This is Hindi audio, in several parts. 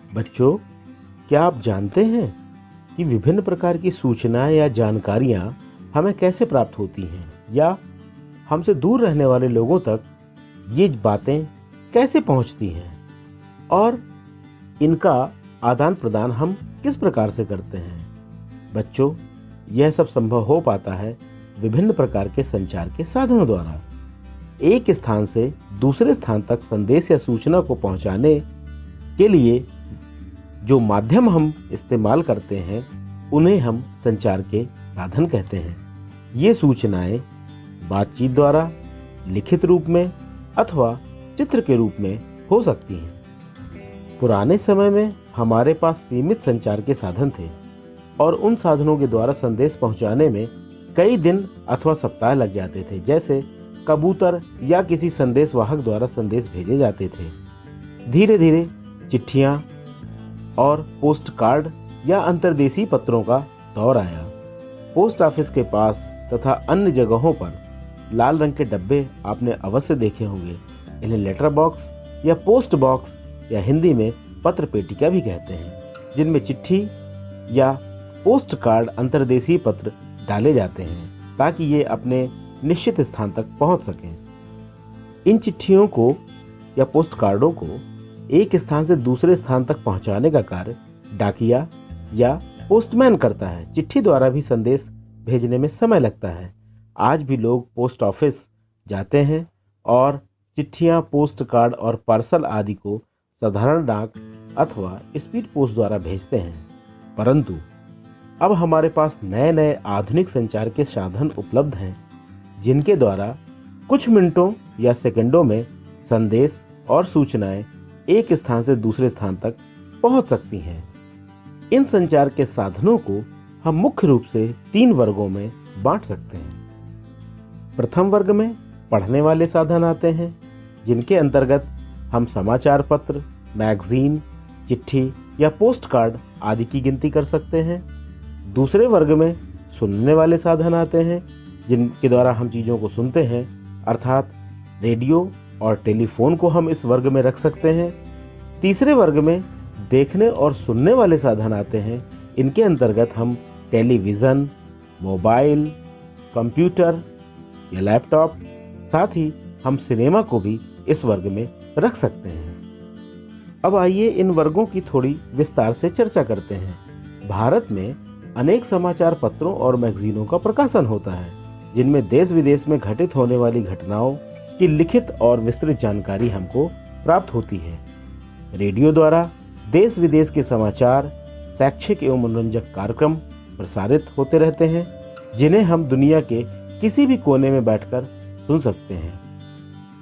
बच्चों, क्या आप जानते हैं कि विभिन्न प्रकार की सूचनाएं या जानकारियां हमें कैसे प्राप्त होती हैं या हमसे दूर रहने वाले लोगों तक ये बातें कैसे पहुंचती हैं और इनका आदान प्रदान हम किस प्रकार से करते हैं? बच्चों, यह सब संभव हो पाता है विभिन्न प्रकार के संचार के साधनों द्वारा। एक स्थान से दूसरे स्थान तक संदेश या सूचना को पहुंचाने के लिए जो माध्यम हम इस्तेमाल करते हैं उन्हें हम संचार के साधन कहते हैं। ये सूचनाएं बातचीत द्वारा, लिखित रूप में अथवा चित्र के रूप में हो सकती हैं। पुराने समय में हमारे पास सीमित संचार के साधन थे और उन साधनों के द्वारा संदेश पहुंचाने में कई दिन अथवा सप्ताह लग जाते थे। जैसे कबूतर या किसी संदेश वाहक द्वारा संदेश भेजे जाते थे। धीरे धीरे चिट्ठियां और पोस्ट कार्ड या अंतर्देशीय पत्रों का दौर आया। पोस्ट ऑफिस के पास तथा अन्य जगहों पर लाल रंग के डब्बे आपने अवश्य देखे होंगे। इन्हें लेटर बॉक्स या पोस्ट बॉक्स या हिंदी में पत्र पेटिका भी कहते हैं, जिनमें चिट्ठी या पोस्ट कार्ड अंतर्देशीय पत्र डाले जाते हैं ताकि ये अपने निश्चित स्थान तक पहुंच सकें। इन चिट्ठियों को या पोस्ट कार्डों को एक स्थान से दूसरे स्थान तक पहुंचाने का कार्य डाकिया या पोस्टमैन करता है। चिट्ठी द्वारा भी संदेश भेजने में समय लगता है। आज भी लोग पोस्ट ऑफिस जाते हैं और चिट्ठियां, पोस्ट कार्ड और पार्सल आदि को साधारण डाक अथवा स्पीड पोस्ट द्वारा भेजते हैं। परंतु अब हमारे पास नए नए आधुनिक संचार के साधन उपलब्ध हैं, जिनके द्वारा कुछ मिनटों या सेकंडों में संदेश और सूचनाएं एक स्थान से दूसरे स्थान तक पहुंच सकती हैं। इन संचार के साधनों को हम मुख्य रूप से 3 वर्गों में बांट सकते हैं। प्रथम वर्ग में पढ़ने वाले साधन आते हैं, जिनके अंतर्गत हम समाचार पत्र, मैगजीन, चिट्ठी या पोस्ट कार्ड आदि की गिनती कर सकते हैं। दूसरे वर्ग में सुनने वाले साधन आते हैं, जिनके द्वारा हम चीज़ों को सुनते हैं, अर्थात रेडियो और टेलीफोन को हम इस वर्ग में रख सकते हैं। तीसरे वर्ग में देखने और सुनने वाले साधन आते हैं। इनके अंतर्गत हम टेलीविज़न, मोबाइल, कंप्यूटर या लैपटॉप, साथ ही हम सिनेमा को भी इस वर्ग में रख सकते हैं। अब आइए इन वर्गों की थोड़ी विस्तार से चर्चा करते हैं। भारत में अनेक समाचार पत्रों और मैगजीनों का प्रकाशन होता है, जिनमें देश विदेश में घटित होने वाली घटनाओं की लिखित और विस्तृत जानकारी हमको प्राप्त होती है। रेडियो द्वारा देश विदेश के समाचार, शैक्षिक एवं मनोरंजक कार्यक्रम प्रसारित होते रहते हैं, जिन्हें हम दुनिया के किसी भी कोने में बैठकर सुन सकते हैं।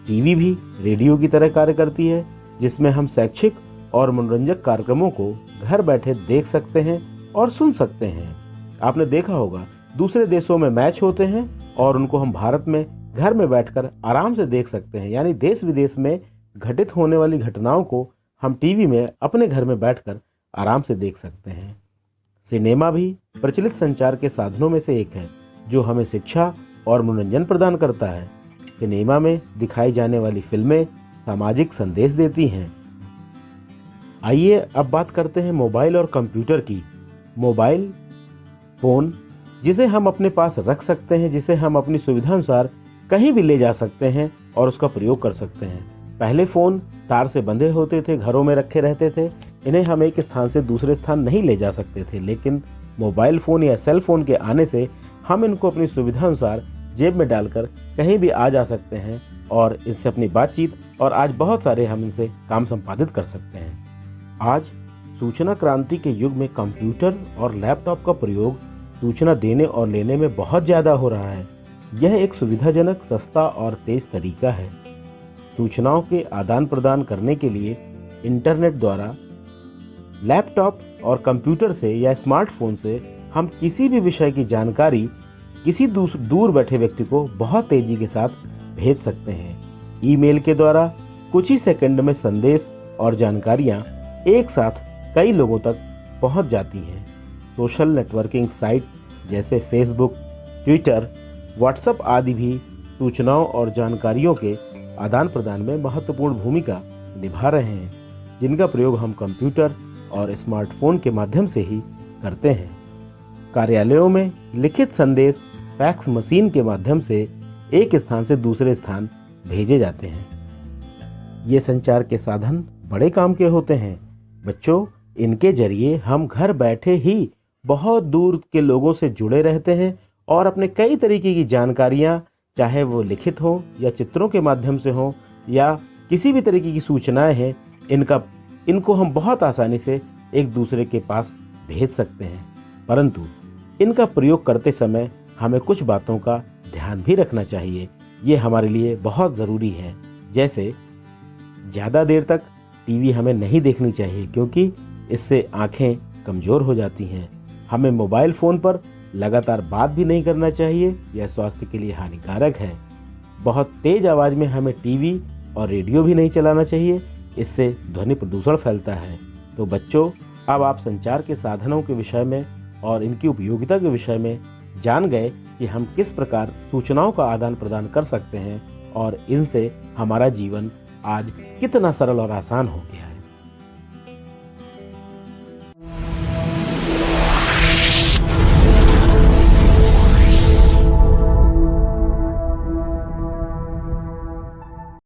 टीवी भी रेडियो की तरह कार्य करती है, जिसमें हम शैक्षिक और मनोरंजक कार्यक्रमों को घर बैठे देख सकते हैं और सुन सकते हैं। आपने देखा होगा, दूसरे देशों में मैच होते हैं और उनको हम भारत में घर में बैठकर आराम से देख सकते हैं। यानी देश विदेश में घटित होने वाली घटनाओं को हम टीवी में अपने घर में बैठकर आराम से देख सकते हैं। सिनेमा भी प्रचलित संचार के साधनों में से एक है, जो हमें शिक्षा और मनोरंजन प्रदान करता है। सिनेमा में दिखाई जाने वाली फिल्में सामाजिक संदेश देती हैं। आइए अब बात करते हैं मोबाइल और कंप्यूटर की। मोबाइल फ़ोन, जिसे हम अपने पास रख सकते हैं, जिसे हम अपनी सुविधा अनुसार कहीं भी ले जा सकते हैं और उसका प्रयोग कर सकते हैं। पहले फ़ोन तार से बंधे होते थे, घरों में रखे रहते थे। इन्हें हम एक स्थान से दूसरे स्थान नहीं ले जा सकते थे, लेकिन मोबाइल फ़ोन या सेल फ़ोन के आने से हम इनको अपनी सुविधा अनुसार जेब में डालकर कहीं भी आ जा सकते हैं और इससे अपनी बातचीत और आज बहुत सारे हम इनसे काम संपादित कर सकते हैं। आज सूचना क्रांति के युग में कंप्यूटर और लैपटॉप का प्रयोग सूचना देने और लेने में बहुत ज़्यादा हो रहा है। यह एक सुविधाजनक, सस्ता और तेज़ तरीका है। सूचनाओं के आदान प्रदान करने के लिए इंटरनेट द्वारा लैपटॉप और कंप्यूटर से या स्मार्टफोन से हम किसी भी विषय की जानकारी किसी दूर बैठे व्यक्ति को बहुत तेज़ी के साथ भेज सकते हैं। ईमेल के द्वारा कुछ ही सेकंड में संदेश और जानकारियाँ एक साथ कई लोगों तक पहुँच जाती हैं। सोशल नेटवर्किंग साइट जैसे फेसबुक, ट्विटर, व्हाट्सएप आदि भी सूचनाओं और जानकारियों के आदान प्रदान में महत्वपूर्ण भूमिका निभा रहे हैं, जिनका प्रयोग हम कंप्यूटर और स्मार्टफोन के माध्यम से ही करते हैं। कार्यालयों में लिखित संदेश फैक्स मशीन के माध्यम से एक स्थान से दूसरे स्थान भेजे जाते हैं। ये संचार के साधन बड़े काम के होते हैं। बच्चों, इनके जरिए हम घर बैठे ही बहुत दूर के लोगों से जुड़े रहते हैं और अपने कई तरीके की जानकारियाँ, चाहे वो लिखित हो या चित्रों के माध्यम से हो या किसी भी तरीके की सूचनाएं हैं, इनको हम बहुत आसानी से एक दूसरे के पास भेज सकते हैं। परंतु इनका प्रयोग करते समय हमें कुछ बातों का ध्यान भी रखना चाहिए। ये हमारे लिए बहुत ज़रूरी है। जैसे ज़्यादा देर तक टीवी हमें नहीं देखनी चाहिए, क्योंकि इससे आँखें कमज़ोर हो जाती हैं। हमें मोबाइल फ़ोन पर लगातार बात भी नहीं करना चाहिए, यह स्वास्थ्य के लिए हानिकारक है। बहुत तेज़ आवाज़ में हमें टीवी और रेडियो भी नहीं चलाना चाहिए, इससे ध्वनि प्रदूषण फैलता है। तो बच्चों, अब आप संचार के साधनों के विषय में और इनकी उपयोगिता के विषय में जान गए कि हम किस प्रकार सूचनाओं का आदान प्रदान कर सकते हैं और इनसे हमारा जीवन आज कितना सरल और आसान हो गया है।